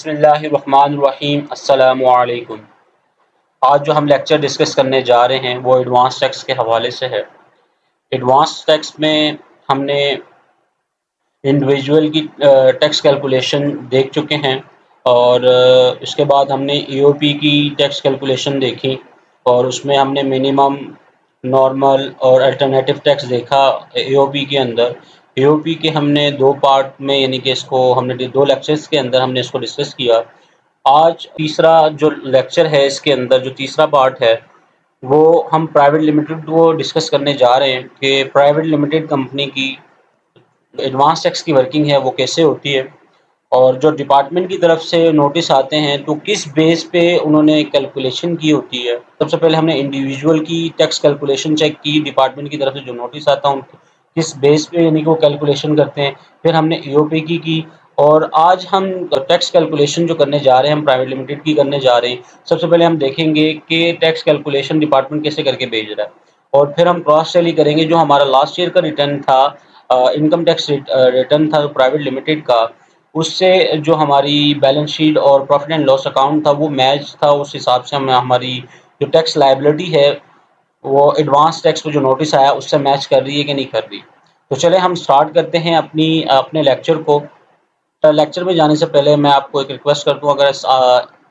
बिस्मिल्लाहिर्रहमानिर्रहीम अस्सलामु अलैकुम। आज जो हम लेक्चर डिस्कस करने जा रहे हैं वो एडवांस टैक्स के हवाले से है। एडवांस टैक्स में हमने इंडिविजुअल की टैक्स कैलकुलेशन देख चुके हैं और इसके बाद हमने ईओपी की टैक्स कैलकुलेशन देखी और उसमें हमने मिनिमम, नॉर्मल और अल्टरनेटिव टैक्स देखा ईओपी के अंदर। ईओपी के हमने 2 पार्ट में यानी कि इसको हमने 2 लेक्चर्स के अंदर हमने इसको डिस्कस किया। आज तीसरा जो लेक्चर है इसके अंदर जो तीसरा पार्ट है वो हम प्राइवेट लिमिटेड को डिस्कस करने जा रहे हैं कि प्राइवेट लिमिटेड कंपनी की एडवांस टैक्स की वर्किंग है वो कैसे होती है और जो डिपार्टमेंट की तरफ से नोटिस आते हैं तो किस बेस पे उन्होंने कैलकुलेशन की होती है। सबसे पहले हमने इंडिविजुअल की टैक्स कैलकुलेशन चेक की, डिपार्टमेंट की तरफ से जो नोटिस आता है उनको किस बेस पे यानी कि वो कैलकुलेशन करते हैं। फिर हमने ईओपी की और आज हम टैक्स कैलकुलेशन जो करने जा रहे हैं हम प्राइवेट लिमिटेड की करने जा रहे हैं। सबसे पहले हम देखेंगे कि टैक्स कैलकुलेशन डिपार्टमेंट कैसे करके भेज रहा है और फिर हम क्रॉस टैली करेंगे जो हमारा लास्ट ईयर का रिटर्न था, इनकम टैक्स रिटर्न था प्राइवेट लिमिटेड का, उससे जो हमारी बैलेंस शीट और प्रॉफिट एंड लॉस अकाउंट था वो मैच था। उस हिसाब से हमें हमारी जो टैक्स लायबिलिटी है वो एडवांस टैक्स पे जो नोटिस आया उससे मैच कर रही है कि नहीं कर रही। तो चले हम स्टार्ट करते हैं अपने लेक्चर को। लेक्चर में जाने से पहले मैं आपको एक रिक्वेस्ट करता हूँ,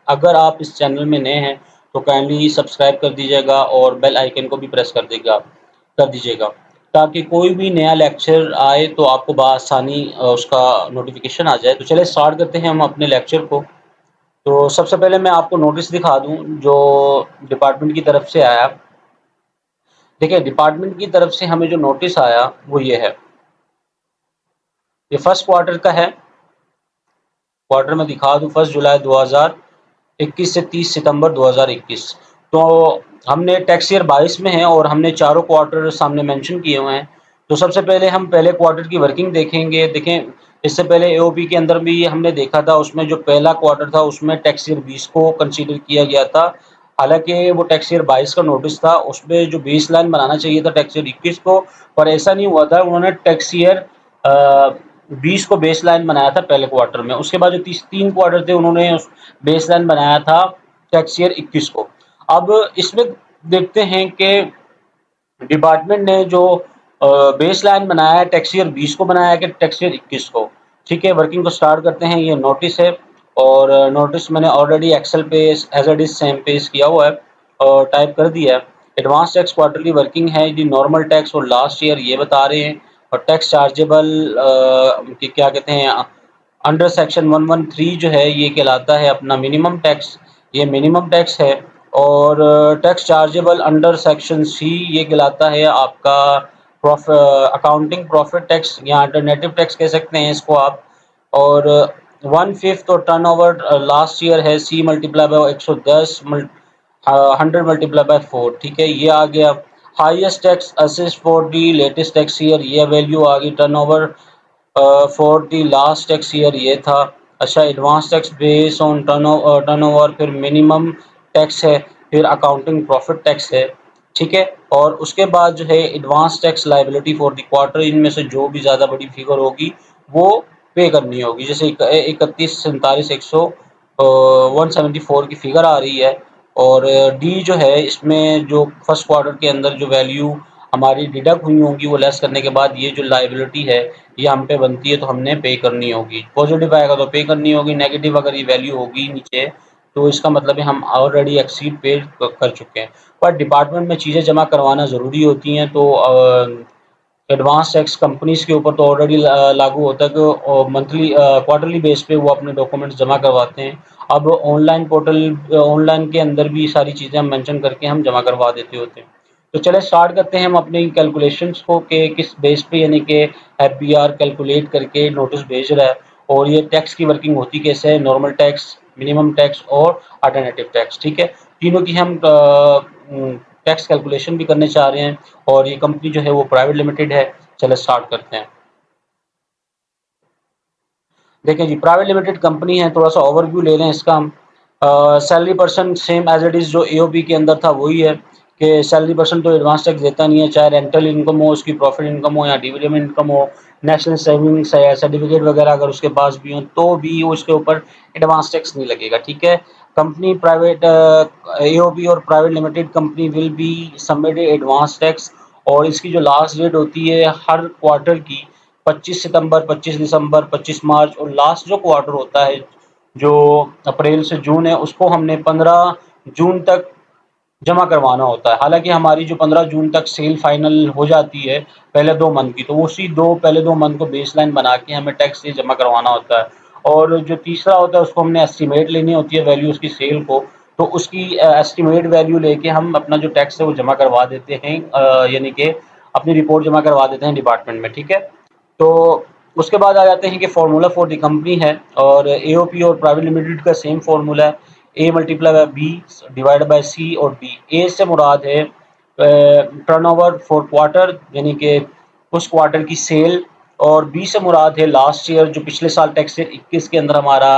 अगर आप इस चैनल में नए हैं तो काइंडली सब्सक्राइब कर दीजिएगा और बेल आइकन को भी प्रेस कर दीजिएगा ताकि कोई भी नया लेक्चर आए तो आपको बआसानी उसका नोटिफिकेशन आ जाए। तो चले स्टार्ट करते हैं हम अपने लेक्चर को। तो सबसे पहले मैं आपको नोटिस दिखा दूं जो डिपार्टमेंट की तरफ से आया। देखिए, डिपार्टमेंट की तरफ से हमें जो नोटिस आया वो ये है, ये फर्स्ट क्वार्टर का है। क्वार्टर में दिखा दूं 1 जुलाई 2021 से 30 सितंबर 2021। तो हमने टैक्स ईयर 22 में है और हमने चारों क्वार्टर सामने मेंशन किए हुए हैं। तो सबसे पहले हम पहले क्वार्टर की वर्किंग देखेंगे। देखें, इससे पहले एओपी के अंदर भी हमने देखा था, उसमें जो पहला क्वार्टर था उसमें टैक्स ईयर 20 को कंसीडर किया गया था। हालांकि वो टैक्स ईयर 22 का नोटिस था, उसमें जो बेस लाइन बनाना चाहिए था टैक्स ईयर 21 को, पर ऐसा नहीं हुआ था। उन्होंने टैक्स ईयर 20 को बेस लाइन बनाया था पहले क्वार्टर में। उसके बाद जो 3 क्वार्टर थे उन्होंने उस बेस लाइन बनाया था टैक्स ईयर 21 को। अब इसमें देखते हैं कि डिपार्टमेंट ने जो बेस लाइन बनाया है टैक्स ईयर 20 को बनाया है कि टैक्स ईयर 21 को। ठीक है, वर्किंग को स्टार्ट करते हैं। ये नोटिस है और नोटिस मैंने ऑलरेडी एक्सेल पे as it is same page किया हुआ है और टाइप कर दिया है। एडवांस टैक्स क्वार्टरली वर्किंग है जी, नॉर्मल टैक्स और लास्ट ईयर ये बता रहे हैं और टैक्स चार्जेबल क्या कहते हैं अंडर सेक्शन 113 जो है ये कहलाता है अपना मिनिमम टैक्स, ये मिनिमम टैक्स है। और tax chargeable under section C ये कहलाता है आपका अकाउंटिंग प्रॉफिट टैक्स या अल्टरनेटिव टैक्स कह सकते हैं इसको आप। और 1/5 और टर्नओवर लास्ट ईयर है C multiply by 110 100 multiply by 4। ठीक है, ये आ गया। Highest tax assist for the latest tax year, ये वैल्यू आ गई। Turnover for the last tax year ये था। अच्छा, advance tax base on turnover, फिर मिनिमम टैक्स है, फिर अकाउंटिंग प्रॉफिट टैक्स है। ठीक है, और उसके बाद जो है advance tax liability for the quarter, इनमें से जो भी ज़्यादा बड़ी फिगर होगी वो पे करनी होगी। जैसे 174 की फिगर आ रही है और डी जो है इसमें जो फर्स्ट क्वार्टर के अंदर जो वैल्यू हमारी डिडक्ट हुई होंगी वो लेस करने के बाद ये जो लायबिलिटी है ये हम पे बनती है तो हमने पे करनी होगी। पॉजिटिव आएगा तो पे करनी होगी, नेगेटिव अगर ये वैल्यू होगी नीचे तो इसका मतलब है हम ऑलरेडी एक्सीड पे कर चुके हैं। पर डिपार्टमेंट में चीज़ें जमा करवाना ज़रूरी होती हैं तो एडवांस टैक्स कंपनीज़ के ऊपर तो ऑलरेडी लागू होता है कि मंथली क्वार्टरली बेस पे वो अपने डॉक्यूमेंट्स जमा करवाते हैं। अब ऑनलाइन के अंदर भी सारी चीज़ें हम मेंशन करके हम जमा करवा देते होते हैं। तो चले स्टार्ट करते हैं हम अपनी कैलकुलेशंस को कि किस बेस पे यानी कि एफबीआर कैलकुलेट करके नोटिस भेज रहा है और ये टैक्स की वर्किंग होती कैसे है, नॉर्मल टैक्स, मिनिमम टैक्स और अल्टरनेटिव टैक्स। ठीक है, तीनों की हम टैक्स कैलकुलेशन भी करने चाह रहे हैं और ये कंपनी जो है वो प्राइवेट लिमिटेड है। चले स्टार्ट करते हैं। देखें जी, प्राइवेट लिमिटेड कंपनी है, थोड़ा सा ओवरव्यू ले लें इसका हम। Salary person same as it is जो एओपी के अंदर था वही है कि सैलरी पर्सन तो एडवांस टैक्स देता नहीं है, चाहे रेंटल इनकम हो, उसकी प्रॉफिट इनकम हो या डिविडेंड इनकम हो नेशनल सेविंग सर्टिफिकेट वगैरह अगर उसके पास भी हो तो भी उसके ऊपर एडवांस टैक्स नहीं लगेगा, ठीक है। कंपनी प्राइवेट एओपी और private limited company will be submit advance tax, और इसकी जो लास्ट डेट होती है हर क्वार्टर की 25 सितंबर, 25 दिसंबर, 25 मार्च, और लास्ट जो क्वार्टर होता है जो अप्रैल से जून है उसको हमने 15 जून तक जमा करवाना होता है। हालाँकि हमारी जो 15 जून तक सेल फाइनल हो जाती है पहले 2 मंथ की, तो उसी पहले 2 मंथ को बेसलाइन बना के हमें टैक्स ये जमा करवाना होता है। और जो तीसरा होता है उसको हमने एस्टीमेट लेनी होती है वैल्यू उसकी सेल को, तो उसकी एस्टीमेट वैल्यू लेके हम अपना जो टैक्स है वो जमा करवा देते हैं, यानी कि अपनी रिपोर्ट जमा करवा देते हैं डिपार्टमेंट में, ठीक है। तो उसके बाद आ जाते हैं कि फार्मूला फॉर द कंपनी है, और एओपी और प्राइवेट लिमिटेड का सेम फार्मूला है, A multiply by B divide by C, और बी ए से मुराद है टर्नओवर फॉर क्वार्टर यानी कि उस क्वार्टर की सेल, और बी से मुराद है लास्ट ईयर जो पिछले साल टैक्स ईयर 21 के अंदर हमारा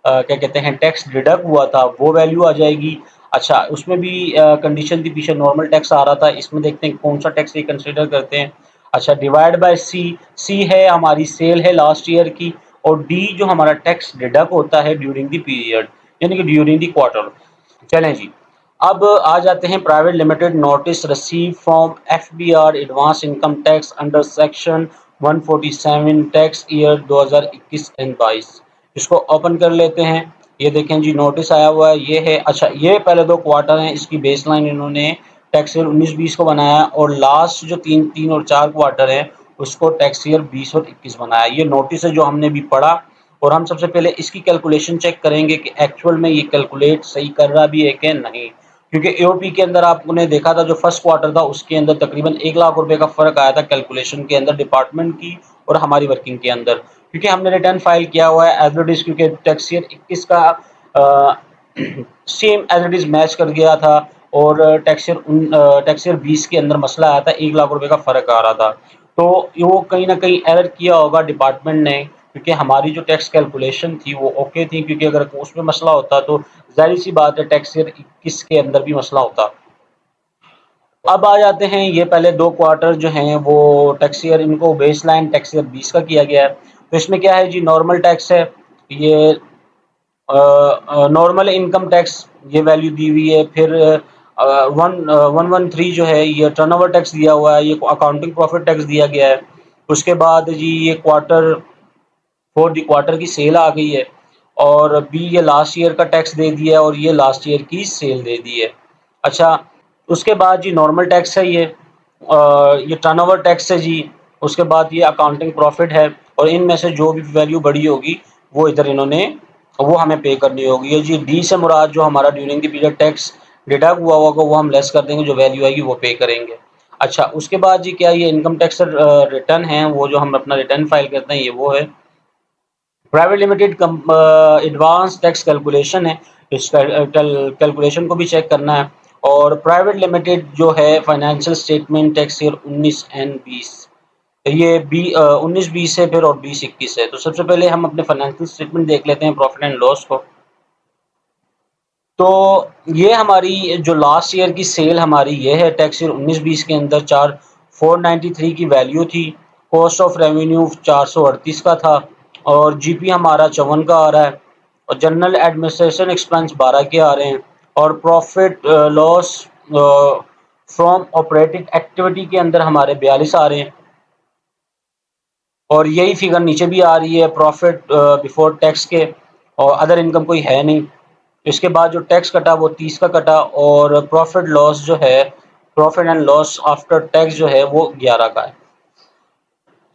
क्या कहते हैं टैक्स डिडक्ट हुआ था वो वैल्यू आ जाएगी। अच्छा, उसमें भी कंडीशन थी, पीछे नॉर्मल टैक्स आ रहा था, इसमें देखते हैं कौन सा टैक्स ये कंसिडर करते हैं। अच्छा, डिवाइड बाय सी, सी है हमारी सेल है लास्ट ईयर की, और डी जो हमारा टैक्स डिडक्ट होता है ड्यूरिंग द पीरियड यानी कि ड्यूरिंग द क्वार्टर। चलें जी, अब आ जाते हैं private limited notice receive from FBR advance income tax under section 147 tax year 2021 and 22। इसको ओपन कर लेते हैं। ये देखें जी नोटिस आया हुआ है, ये है। अच्छा, ये पहले 2 क्वार्टर हैं, इसकी बेसलाइन इन्होंने टैक्स ईयर 19-20 को बनाया, और लास्ट जो 3 और 4 क्वार्टर हैं उसको टैक्स ईयर 20 और 21 बनाया। ये नोटिस है जो हमने भी पढ़ा, और हम सबसे पहले इसकी कैलकुलेशन चेक करेंगे कि एक्चुअल में ये कैलकुलेट सही कर रहा भी है कि नहीं, क्योंकि एओपी के अंदर आपने देखा था जो फर्स्ट क्वार्टर था उसके अंदर तकरीबन 1 लाख रुपए का फ़र्क आया था कैलकुलेशन के अंदर डिपार्टमेंट की और हमारी वर्किंग के अंदर, क्योंकि हमने रिटर्न फाइल किया हुआ है एज इट इज़, क्योंकि टैक्स ईयर 21 का same as it is match कर गया था, और टैक्स ईयर 20 के अंदर मसला आया था, 1 लाख रुपए का फ़र्क आ रहा था। तो वो कहीं न कहीं एरर किया होगा डिपार्टमेंट ने, क्योंकि हमारी जो टैक्स कैलकुलेशन थी वो ओके थी, क्योंकि अगर उसमें मसला होता तो ज़ाहिर-सी बात है टैक्स ईयर 21 के अंदर भी मसला होता। अब आ जाते हैं, ये पहले 2 क्वार्टर जो हैं वो टैक्स ईयर इनको बेसलाइन टैक्स ईयर 20 का किया गया है। तो इसमें क्या है जी, नॉर्मल टैक्स है, ये नॉर्मल इनकम टैक्स ये वैल्यू दी हुई है। फिर 113 जो है ये टर्नओवर टैक्स दिया हुआ है, ये अकाउंटिंग प्रॉफिट टैक्स दिया गया है। उसके बाद जी ये क्वार्टर 4 दी क्वार्टर की सेल आ गई है, और बी ये लास्ट ईयर का टैक्स दे दिया है, और ये लास्ट ईयर की सेल दे दी है। अच्छा, उसके बाद जी नॉर्मल टैक्स है ये टर्नओवर टैक्स है जी। उसके बाद ये अकाउंटिंग प्रॉफिट है, और इनमें से जो भी वैल्यू बड़ी होगी वो इधर इन्होंने वो हमें पे करनी होगी। ये जी डी से मुराद जो हमारा during the period tax deduct हुआ होगा वो हम लेस कर देंगे, जो वैल्यू आएगी वो पे करेंगे। अच्छा, उसके बाद जी क्या ये इनकम टैक्स रिटर्न है, वो जो हम अपना रिटर्न फाइल करते हैं ये वो है। Private limited advance tax calculation है, इस कैलकुलेशन को भी चेक करना है। और प्राइवेट लिमिटेड जो है financial statement tax year 19 and 20, ये 19-20 है फिर, और 20-21 है। तो सबसे पहले हम अपने फाइनेंशियल स्टेटमेंट देख लेते हैं प्रॉफिट एंड लॉस को। तो ये हमारी जो लास्ट ईयर की सेल हमारी ये है टैक्स ईयर 19-20 के अंदर 493 की वैल्यू थी। कॉस्ट ऑफ रेवेन्यू 438 का था, और जीपी हमारा 54 का आ रहा है, और जनरल एडमिनिस्ट्रेशन एक्सपेंस 12 के आ रहे हैं, और profit loss from operating activity के अंदर हमारे 42 आ रहे हैं, और यही फिगर नीचे भी आ रही है प्रॉफिट बिफोर टैक्स के, और अदर इनकम कोई है नहीं। इसके बाद जो टैक्स कटा वो 30 का कटा, और प्रॉफिट लॉस जो है profit and loss after tax जो है वो 11 का है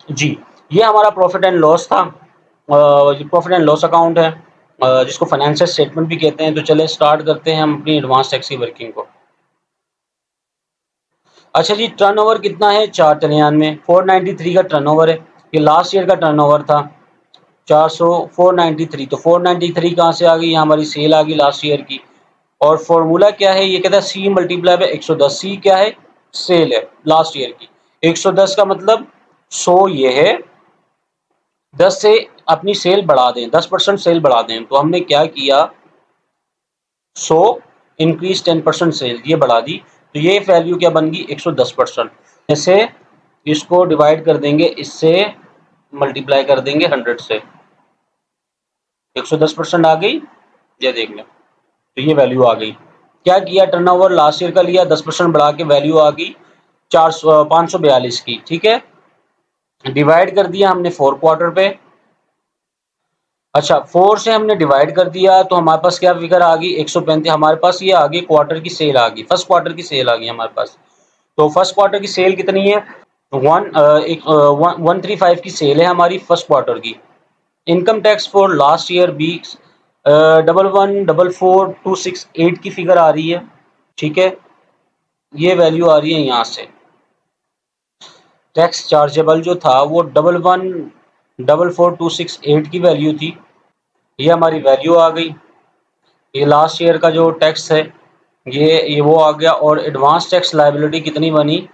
जी। ये हमारा प्रॉफिट एंड लॉस था, प्रॉफिट एंड लॉस अकाउंट है, जिसको फाइनेंशियल स्टेटमेंट भी कहते हैं। तो चले स्टार्ट करते हैं हम अपनी एडवांस टैक्स की वर्किंग को। अच्छा जी, टर्नओवर कितना है 493, 493 का टर्नओवर है, ये लास्ट ईयर का टर्नओवर था 493। तो 493 कहाँ से आ गई, यहाँ हमारी सेल आ गई लास्ट ईयर की। और फॉर्मूला क्या है, ये कहता है सी मल्टीप्लाई बाय 110। सी क्या है, सेल है लास्ट ईयर की। 110 का मतलब 100 ये है, 10 से अपनी सेल बढ़ा दें, 10% सेल बढ़ा दें। तो हमने क्या किया, 100 इंक्रीज 10% सेल ये बढ़ा दी, तो ये वैल्यू क्या बन गई 110%। जैसे इसको डिवाइड कर देंगे इससे मल्टीप्लाई कर देंगे 100 से, 110% आ गई, ये देख लें, तो ये वैल्यू आ गई। क्या किया, टर्नओवर लास्ट ईयर का लिया, 10% बढ़ा के वैल्यू आ गई 542 की, ठीक है। डिवाइड कर दिया हमने 4 क्वार्टर पे। अच्छा, 4 से हमने डिवाइड कर दिया तो हमारे पास क्या फिगर आ गई, 135। हमारे पास ये आ गई क्वार्टर की सेल आ गई, फर्स्ट क्वार्टर की सेल आ गई हमारे पास। तो फर्स्ट क्वार्टर की सेल कितनी है, 135 की सेल है हमारी फर्स्ट क्वार्टर की। Income tax for last year भी 11,44,268 की फिगर आ रही है, ठीक है। ये वैल्यू आ रही है यहाँ से। टैक्स चार्जेबल जो था वो 11,44,268 की वैल्यू थी, ये हमारी वैल्यू आ गई। ये लास्ट ईयर का जो टैक्स है ये वो आ गया। और एडवांस टैक्स लायबिलिटी कितनी बनी,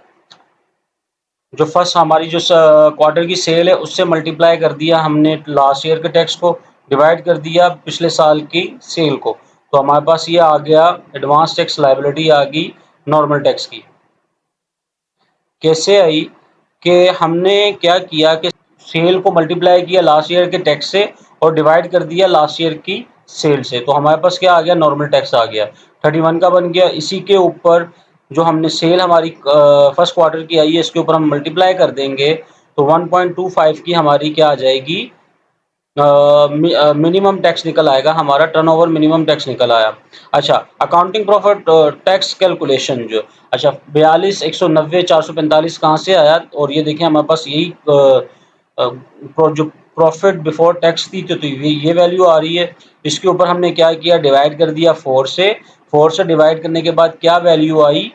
जो फर्स्ट हमारी जो क्वार्टर की सेल है उससे मल्टीप्लाई कर दिया हमने लास्ट ईयर के टैक्स को, डिवाइड कर दिया पिछले साल की सेल को, तो हमारे पास ये आ गया एडवांस टैक्स लायबिलिटी आ गई नॉर्मल टैक्स की। कैसे आई कि हमने क्या किया कि सेल को मल्टीप्लाई किया लास्ट ईयर के टैक्स से और डिवाइड कर दिया लास्ट ईयर की सेल से, तो हमारे पास क्या आ गया, नॉर्मल टैक्स आ गया, 31 का बन गया। इसी के ऊपर जो हमने सेल हमारी फर्स्ट क्वार्टर की आई है इसके ऊपर हम मल्टीप्लाई कर देंगे तो 1.25 की हमारी क्या आ जाएगी, मिनिमम टैक्स निकल आएगा हमारा, टर्नओवर मिनिमम टैक्स निकल आया। अच्छा, अकाउंटिंग प्रॉफिट टैक्स कैलकुलेशन जो, अच्छा 42, 190, 445 कहाँ से आया, और ये देखिए हमारे पास यही जो प्रॉफिट बिफोर टैक्स थी तो ये वैल्यू आ रही है। इसके ऊपर हमने क्या किया, डिवाइड कर दिया 4 से, 4 से डिवाइड करने के बाद क्या वैल्यू आई,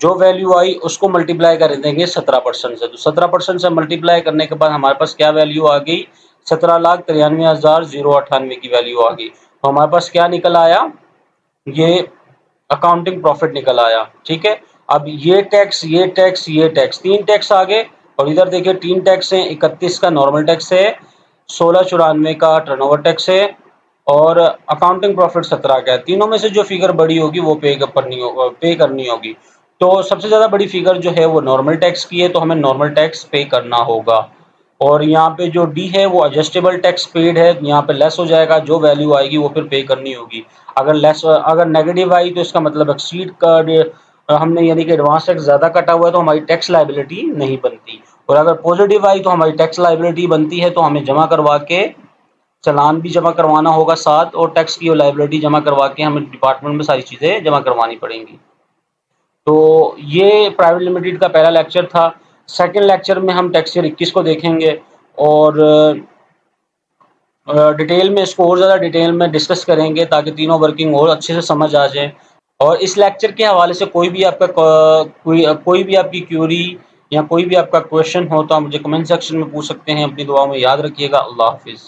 जो वैल्यू आई उसको मल्टीप्लाई कर देंगे 17% से, तो 17% से मल्टीप्लाई करने के बाद हमारे पास क्या वैल्यू आ गई, 17,93,098 की वैल्यू आ गई। तो हमारे पास क्या निकल आया, ये अकाउंटिंग प्रॉफिट निकल आया, ठीक है। अब ये टैक्स, ये टैक्स, ये टैक्स, 3 टैक्स आ गए, और इधर देखिए 3 टैक्स हैं, 31 का नॉर्मल टैक्स है, 1694 का टर्नओवर टैक्स है, और अकाउंटिंग प्रॉफिट 17 का है। तीनों में से जो फिगर बड़ी होगी वो पे करनी होगी। तो सबसे ज़्यादा बड़ी फिगर जो है वो नॉर्मल टैक्स की है, तो हमें नॉर्मल टैक्स पे करना होगा। और यहाँ पे जो डी है वो एडजस्टेबल टैक्स पेड है, यहाँ पे लेस हो जाएगा, जो वैल्यू आएगी वो फिर पे करनी होगी। अगर नेगेटिव आई तो इसका मतलब एक्सीड कर हमने यानी कि एडवांस टैक्स ज़्यादा कटा हुआ है तो हमारी टैक्स लायबिलिटी नहीं बनती, और अगर पॉजिटिव आई तो हमारी टैक्स लायबिलिटी बनती है, तो हमें जमा करवा के चालान भी जमा करवाना होगा साथ, और टैक्स की लायबिलिटी जमा करवा के हमें डिपार्टमेंट में सारी चीज़ें जमा करवानी पड़ेंगी। तो ये प्राइवेट लिमिटेड का पहला लेक्चर था। सेकंड लेक्चर में हम टैक्स ईयर 21 को देखेंगे, और डिटेल में इसको और ज़्यादा डिटेल में डिस्कस करेंगे ताकि तीनों वर्किंग और अच्छे से समझ आ जाए। और इस लेक्चर के हवाले से कोई भी आपका कोई भी आपकी क्यूरी या कोई भी आपका क्वेश्चन हो तो आप मुझे कमेंट सेक्शन में पूछ सकते हैं। अपनी दुआओं में याद रखिएगा। अल्लाह हाफिज़।